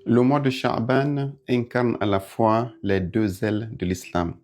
Le mois de Sha'ban incarne à la fois les deux ailes de l'islam,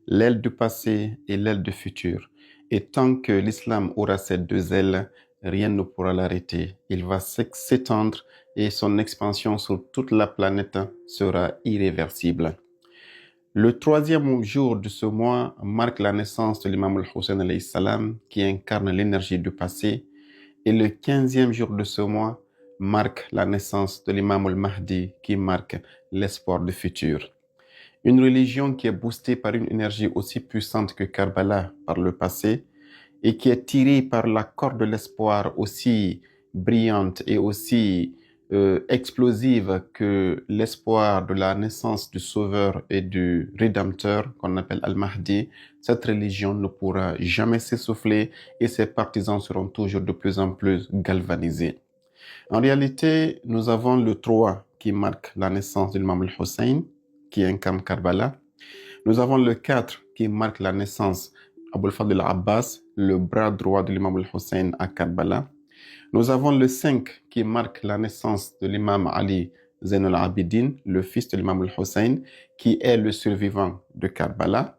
l'aile du passé et l'aile du futur. Et tant que l'islam aura ces deux ailes, rien ne pourra l'arrêter. Il va s'étendre et son expansion sur toute la planète sera irréversible. Le troisième jour de ce mois marque la naissance de l'imam al-Hussein alayhi salam, qui incarne l'énergie du passé, et le 15e jour de ce mois marque la naissance de l'imam al-Mahdi, qui marque l'espoir du futur. Une religion qui est boostée par une énergie aussi puissante que Karbala par le passé et qui est tirée par la corde de l'espoir aussi brillante et aussi explosive que l'espoir de la naissance du Sauveur et du Rédempteur qu'on appelle Al-Mahdi, cette religion ne pourra jamais s'essouffler et ses partisans seront toujours de plus en plus galvanisés. En réalité, nous avons le 3 qui marque la naissance de l'imam al-Hussein, qui incarne Karbala. Nous avons le 4 qui marque la naissance d'Abul Fadl al-Abbas, le bras droit de l'imam al-Hussein à Karbala. Nous avons le 5 qui marque la naissance de l'imam Ali Zain al-Abidin, le fils de l'imam al-Hussein, qui est le survivant de Karbala.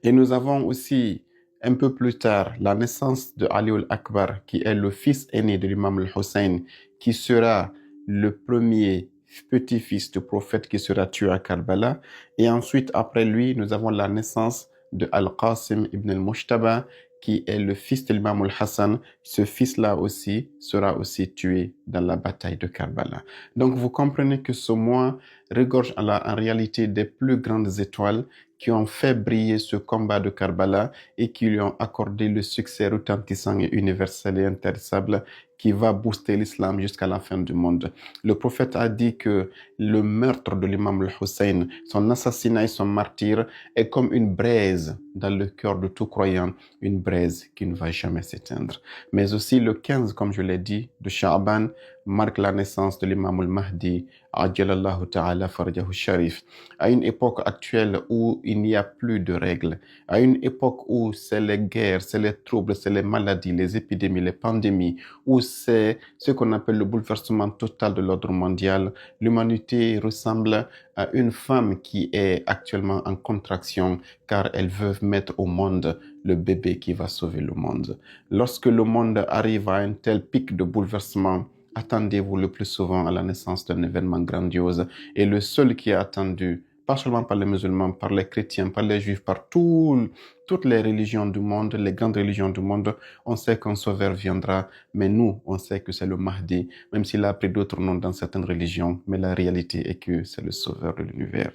Et nous avons aussi un peu plus tard la naissance de Ali al-Akbar, qui est le fils aîné de l'imam al-Hussein, qui sera le premier petit-fils du prophète qui sera tué à Karbala. Et ensuite, après lui, nous avons la naissance de Al-Qasim ibn al-Mushtaba, qui est le fils de l'imam al-Hassan. Ce fils-là aussi sera aussi tué dans la bataille de Karbala. Donc, vous comprenez que ce mois regorge en réalité des plus grandes étoiles qui ont fait briller ce combat de Karbala et qui lui ont accordé le succès retentissant et universel et intarissable qui va booster l'islam jusqu'à la fin du monde. Le prophète a dit que le meurtre de l'imam al-Hussein, son assassinat et son martyre est comme une braise dans le cœur de tout croyant, une braise qui ne va jamais s'éteindre. Mais aussi le 15, comme je l'ai dit, de Sha'ban marque la naissance de l'imam al-Mahdi, Ajjalallahu ta'ala farjahu sharif. À une époque actuelle où il n'y a plus de règles, à une époque où c'est les guerres, c'est les troubles, c'est les maladies, les épidémies, les pandémies, où c'est ce qu'on appelle le bouleversement total de l'ordre mondial, l'humanité ressemble à une femme qui est actuellement en contraction car elle veut mettre au monde le bébé qui va sauver le monde. Lorsque le monde arrive à un tel pic de bouleversement, attendez-vous le plus souvent à la naissance d'un événement grandiose. Et le seul qui est attendu, pas seulement par les musulmans, par les chrétiens, par les juifs, par toutes les religions du monde, les grandes religions du monde, on sait qu'un sauveur viendra, mais nous, on sait que c'est le Mahdi, même s'il a pris d'autres noms dans certaines religions, mais la réalité est que c'est le sauveur de l'univers.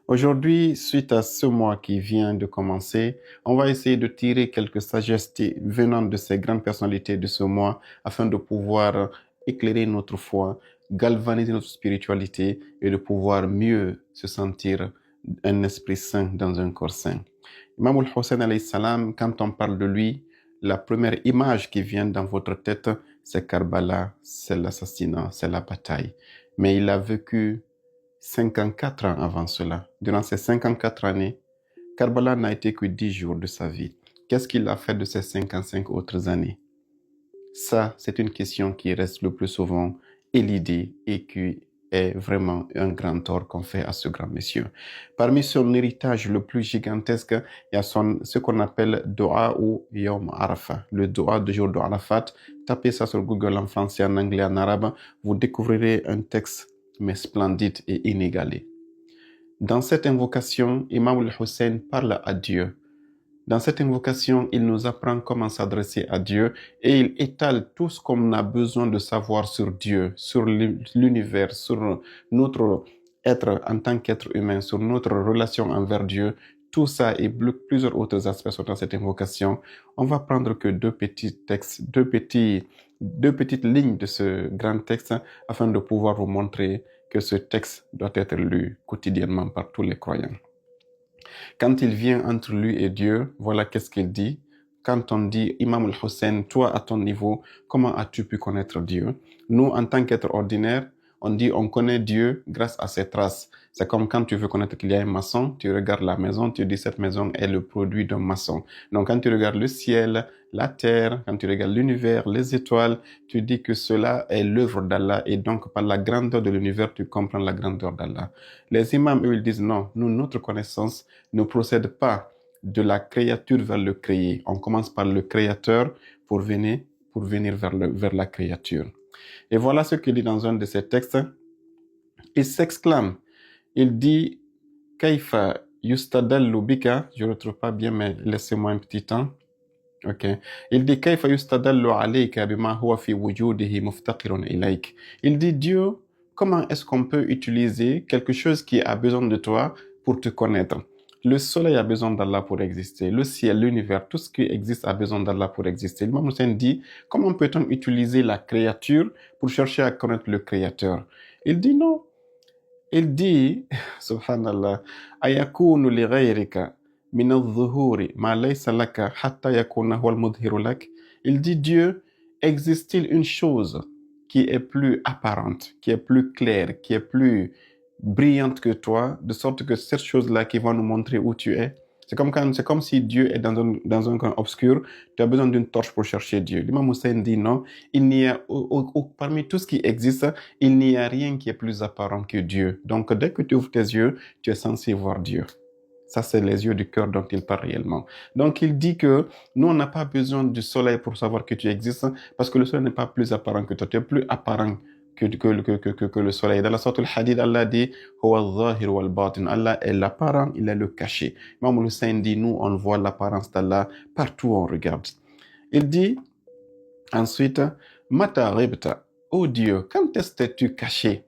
Aujourd'hui, suite à ce mois qui vient de commencer, on va essayer de tirer quelques sagesses venant de ces grandes personnalités de ce mois afin de pouvoir éclairer notre foi, galvaniser notre spiritualité et de pouvoir mieux se sentir un esprit saint dans un corps saint. Imam al-Hussein alayhi salam, quand on parle de lui, la première image qui vient dans votre tête, c'est Karbala, c'est l'assassinat, c'est la bataille. Mais il a vécu 54 ans avant cela. Durant ces 54 années, Karbala n'a été que 10 jours de sa vie. Qu'est-ce qu'il a fait de ces 55 autres années? Ça, c'est une question qui reste le plus souvent élidée et qui est vraiment un grand tort qu'on fait à ce grand monsieur. Parmi son héritage le plus gigantesque, il y a ce qu'on appelle Dua ou Yom Arafat, le Dua du jour de Arafat. Tapez ça sur Google en français, en anglais, en arabe, vous découvrirez un texte mais splendide et inégalé. Dans cette invocation, Imam al-Hussein parle à Dieu. Dans cette invocation, il nous apprend comment s'adresser à Dieu et il étale tout ce qu'on a besoin de savoir sur Dieu, sur l'univers, sur notre être en tant qu'être humain, sur notre relation envers Dieu. Tout ça et plusieurs autres aspects sont dans cette invocation. On va prendre que deux petits textes, deux petites lignes de ce grand texte afin de pouvoir vous montrer que ce texte doit être lu quotidiennement par tous les croyants. Quand il vient entre lui et Dieu, voilà qu'est-ce qu'il dit. Quand on dit, Imam al-Hussein, toi à ton niveau, comment as-tu pu connaître Dieu? Nous, en tant qu'êtres ordinaires, On dit on connaît Dieu grâce à ses traces. C'est comme quand tu veux connaître qu'il y a un maçon, tu regardes la maison, tu dis cette maison est le produit d'un maçon. Donc quand tu regardes le ciel, la terre, quand tu regardes l'univers, les étoiles, tu dis que cela est l'œuvre d'Allah et donc par la grandeur de l'univers, tu comprends la grandeur d'Allah. Les imams, eux, ils disent non, nous, notre connaissance ne procède pas de la créature vers le créé. On commence par le créateur pour venir vers la créature. Et voilà ce qu'il dit dans un de ses textes. Il s'exclame, il dit, Kaifa yustadallu bika, je ne retrouve pas bien, mais laissez-moi un petit temps. Ok. Il dit, Kaifa yustadallu alayka bima huwa fi wujudihi muftaqirun ilayk. Il dit, Dieu, comment est-ce qu'on peut utiliser quelque chose qui a besoin de toi pour te connaître? Le soleil a besoin d'Allah pour exister. Le ciel, l'univers, tout ce qui existe a besoin d'Allah pour exister. L'imam Hussein dit, comment peut-on utiliser la créature pour chercher à connaître le créateur? Il dit non. Il dit, subhanallah, ayakunu li ghayrika min al-dhuhuri ma laysa laka hatta yakuna huwa al-mudhiru lak. Il dit, Dieu, existe-t-il une chose qui est plus apparente, qui est plus claire, qui est plus brillante que toi, de sorte que cette chose-là qui va nous montrer où tu es? C'est comme si Dieu est dans un coin obscur, tu as besoin d'une torche pour chercher Dieu. L'imam Hussein dit non, il n'y a, parmi tout ce qui existe, il n'y a rien qui est plus apparent que Dieu. Donc, dès que tu ouvres tes yeux, tu es censé voir Dieu. Ça, c'est les yeux du cœur dont il parle réellement. Donc, il dit que nous, on n'a pas besoin du soleil pour savoir que tu existes, parce que le soleil n'est pas plus apparent que toi. Tu es plus apparent que le soleil. Dans la sorte, le hadith, Allah dit, Allah est l'apparent, il est le caché. Imam Hussein dit, nous, on voit l'apparence d'Allah partout où on regarde. Il dit, ensuite, Mata ghibta, oh Dieu, quand est-ce que tu caché?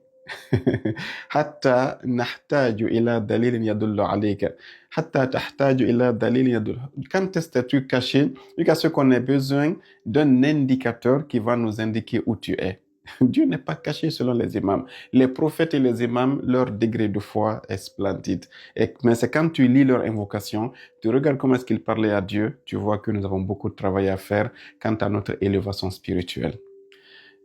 حتى نحتاج إلى دليل يدل عليك حتى تحتاج إلى دليل يدل. Quand est-ce que tu caché? Jusqu'à ce qu'on ait besoin d'un indicateur qui va nous indiquer où tu es. Dieu n'est pas caché selon les imams. Les prophètes et les imams, leur degré de foi est splendide. Mais c'est quand tu lis leur invocation, tu regardes comment est-ce qu'ils parlaient à Dieu, tu vois que nous avons beaucoup de travail à faire quant à notre élévation spirituelle.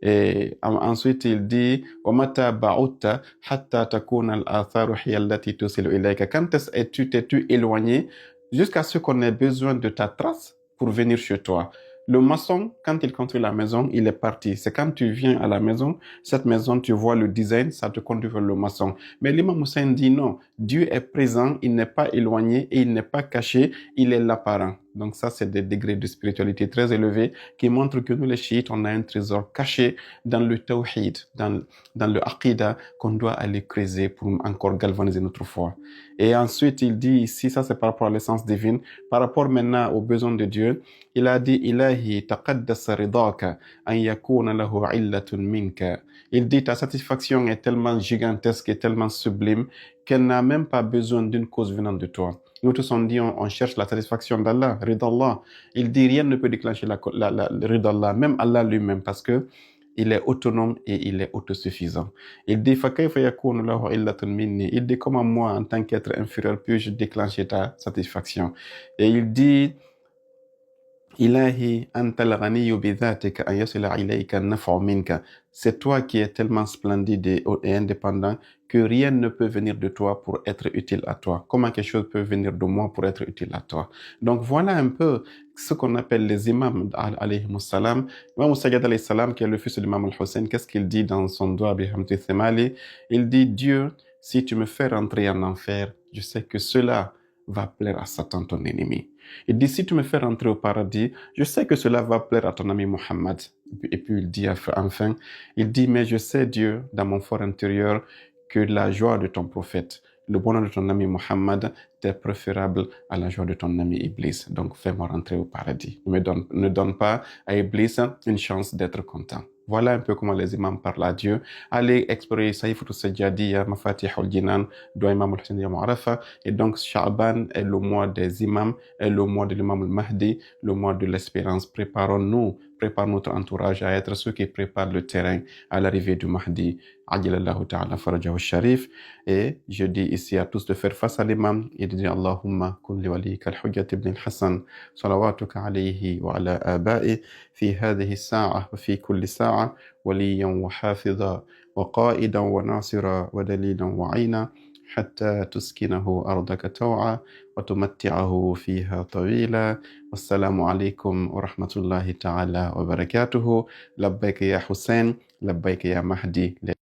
Et ensuite, il dit وَمَتَى بَعُدْتَ حَتَّى تَكُونَ الْآثَارُ هِيَ الَّتِي تُوصِلُ إِلَيْكَ. Quand est-ce que t'es-tu éloigné jusqu'à ce qu'on ait besoin de ta trace pour venir chez toi? Le maçon, quand il construit la maison, il est parti. C'est quand tu viens à la maison, cette maison, tu vois le design, ça te conduit vers le maçon. Mais l'imam Hussein dit non, Dieu est présent, il n'est pas éloigné et il n'est pas caché, il est l'apparent. Donc ça, c'est des degrés de spiritualité très élevés qui montrent que nous, les chiites, on a un trésor caché dans le tawhid, dans le aqidah qu'on doit aller creuser pour encore galvaniser notre foi. Et ensuite, il dit ici, ça c'est par rapport à l'essence divine, par rapport maintenant aux besoins de Dieu, il a dit, Ilahi taqaddasa ridaka an yakuna lahu illatun minka. Il dit, ta satisfaction est tellement gigantesque et tellement sublime qu'elle n'a même pas besoin d'une cause venant de toi. Nous tous on dit, on cherche la satisfaction d'Allah, ridallah. Il dit, rien ne peut déclencher la ridallah, même Allah lui-même, parce que il est autonome et il est autosuffisant. Il dit, فَكَيْفَ يَكُونُ لَهُ إِلَّةٌ مِنِّي. Il dit, comment moi, en tant qu'être inférieur, puis-je déclencher ta satisfaction? Et il dit, Ilahi antal ghaniyu bidhatika an yasila ilayka naf'u minka. C'est toi qui es tellement splendide et indépendant que rien ne peut venir de toi pour être utile à toi. Comment quelque chose peut venir de moi pour être utile à toi? Donc voilà un peu ce qu'on appelle les imams alayhimus salam. Imam Sajjad alayhi salam, qui est le fils de l'imam al-Hussein, qu'est-ce qu'il dit dans son doigt bihamdi thimali? Il dit, Dieu, si tu me fais rentrer en enfer, je sais que cela va plaire à Satan, ton ennemi. Il dit, si tu me fais rentrer au paradis, je sais que cela va plaire à ton ami Mohammed. Et puis il dit enfin, il dit, mais je sais, Dieu, dans mon fort intérieur, que la joie de ton prophète, le bonheur de ton ami Mohammed, t'est préférable à la joie de ton ami Iblis. Donc fais-moi rentrer au paradis. Ne donne pas à Iblis une chance d'être content. Voilà un peu comment les imams parlent à Dieu. Allez explorer Saïfut al-Sajjadiyya, Mafatih al-Jinan, d'Imam al-Hussein al-Mu'arafa. Et donc, Sha'ban est le mois des imams, est le mois de l'imam al-Mahdi, le mois de l'espérance. Préparons notre entourage à être ceux qui préparent le terrain à l'arrivée du Mahdi. Ajilallahu ta'ala farajahu sharif. Et je dis ici à tous de faire face à l'imam et de dire Allahumma kun li walika al-Hujjat ibn al-Hassan, salawatuka alayhi wa ala aba'i fi hadhihi as-sa'a wa fi kulli sa'a. وليا وحافظا وقائدا وناصرا ودليلا وعينا حتى تسكنه أرضك طوعا وتمتعه فيها طويلا. والسلام عليكم ورحمة الله تعالى وبركاته. لبيك يا حسين، لبيك يا مهدي.